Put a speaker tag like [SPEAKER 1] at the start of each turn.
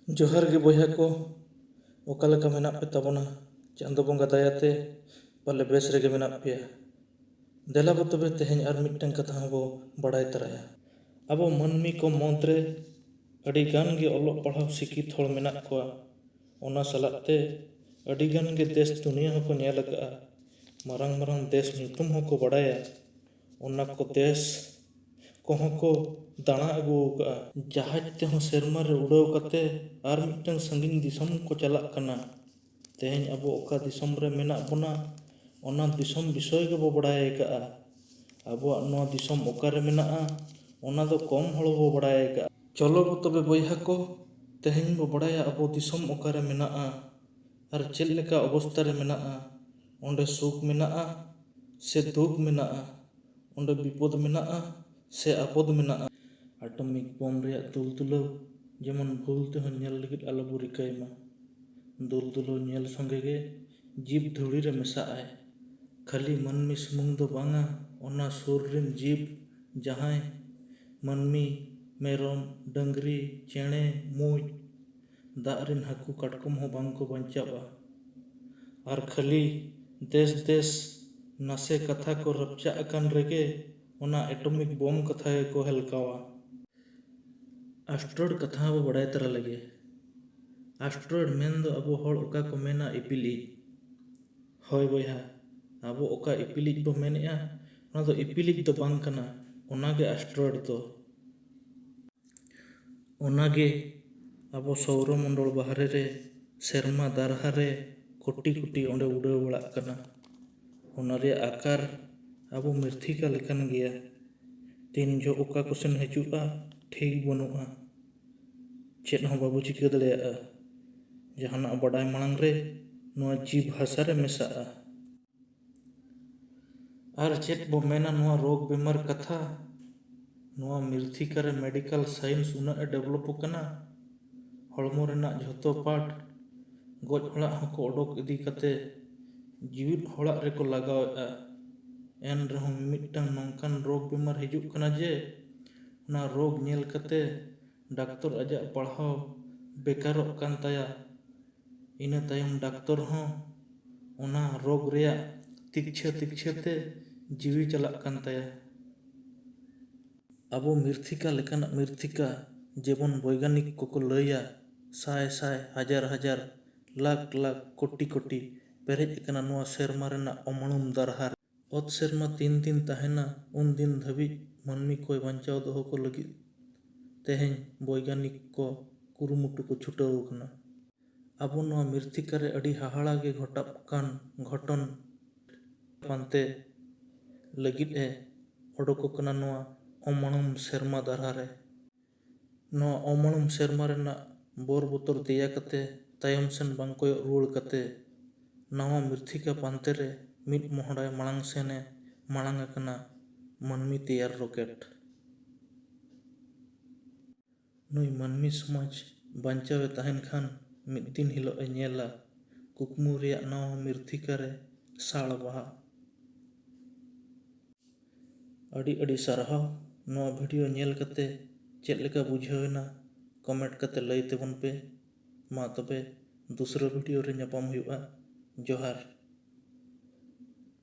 [SPEAKER 1] जोहार गे बॉयहा को ओकालेका मेनाप पे ताबोना चांदो बंगा दायाते पाले बेस रेगे मेनाप पेया देला बो तबे तेहेñ आर मिट्टन कथा बो बड़ाय तराया अबो मनमी को मोंद्रे अडी गान गे ओलोग पढ़ाव सिकित होड़ मेनाक कोआ ओना सलाते अडी गान गे देश दुनिया हको नेल अकआ मारंग मारंग देश ᱧᱩᱛᱩᱢ हको बड़ाया ओना को देश कोहों को दाणा अगू अकआ जहाज तेहों सेरमा रे उड़ाव कते आर मिट्टन संगिन दिसम को चलाक कना तेहेñ अबो ओका दिसम रे मेनाक बोना ओना दिसम विषय गे बो बड़ाय अकआ अबो नोआ दिसम ओकारे मेनाआ ओना दो कम होड़ बो बड़ाय अकआ चलो बो तबे बॉयहा को तेहेñ बो बड़ाया अबो दिसम ओकारे मेनाआ आर चेल लेका अवस्था रे मेनाआ ओंडे सुख मेनाआ से दुख मेनाआ ओंडे विपद मेनाआ से आपद मेनाआ एटॉमिक बम रेया दुलदुलाव जेमन भूल तेहों नेल लगित आलोबो रिकायमा दुलदुलाव नेल संगे गे जीव धुड़ी रे मेसाआय खाली मनमी सुमुंग दो बांगा ओना सुर रिन जीव जहाय मनमी मेरम डंगरी चेणे मुज दाग रिन हाकू काटकम हो बांग को बंचाबा आर खाली देश देश नासे कथा को रपचा अकान रेगे ओना एटॉमिक बम कथा को हेलकावा एस्ट्रॉइड कथा बो बड़ाय तरा लगे एस्ट्रॉइड मेन दो अबो होड़ ओका को मेना इपिलिज होय बॉयहा अबो ओका इपिलिज बो मेनेआ ओना दो इपिलिज दो बांग कना ओना गे एस्ट्रॉइड दो ओना गे अबो सौरमंडल बाहरे रे सेरमा दारहा रे कोटी कोटी ओंडे उड़ाव बड़ाक कना ओना रे आकार अबो मिर्थिका लेकान गया तीन जो ओका कोसेन हजुआ ठीक बनुआ चेत हों बाबू चिका दड़ेयाआ जहाना बड़ाय मांग रे नोआ जीव भाषा रे मेसाआ आर चेत बो मेना नोआ रोग बेमार कथा नोआ मिर्थिका रे मेडिकल साइंस उना डेवलप कना हड़मो रेना झोतो पार्ट गोज होड़ा हको ओडोक इदी कते जीवित होड़ा रे को लगावआ एन रहूं मिट्टन नौकान रोग बेमार हिजुक कना जे ना रोग नेल कते डॉक्टर अजा पढ़ाव बेकारोक कान ताया इना तायम डॉक्टर हों ओना रोग रेया तिक्छे ते जीवी चलाक कान ताया अबो मिर्थिका लेकान मिर्थिका जेबन वैज्ञानिक को लैया साय साय हजार हजार लाख लाख कोटी कोटी पेरेज कना नोआ सेरमा रेना अमणुम दारहा ओत सेरमा तीन दिन ताहेना उन दिन धबिज मनमी कोय बांचाव दोहो को लगित तेहेñ वैज्ञानिक को कुरुमुटु को छुटाव कना अबो नोआ मिर्थिका रे अडी हाहाड़ा गे घटाप कान घटन पानते लगित ए ओडोको कना नोआ अमणुम सेरमा दारहा रे नोआ अमणुम सेरमा रेना बोर बोतर देया कते तायम सेन बांग कोय रुड़ कते नावा मिर्थिका पानते रे मिट मोहड़ाय मांग सेने मांग कना मनमी तैयार रॉकेट नुई मनमी समाज बांचावे ताहेन खान मिट दिन हिलो ए नेला कुकमु रेया नावा मिर्थिका रे साड़ बाहा अडी अडी सारहाव नोआ वीडियो नेल कते चेत लेका बुझावेना कमेंट कते लई तेबन पे मा तबे दूसरा वीडियो रे ᱧᱟᱯᱟᱢ हुआ जोहार।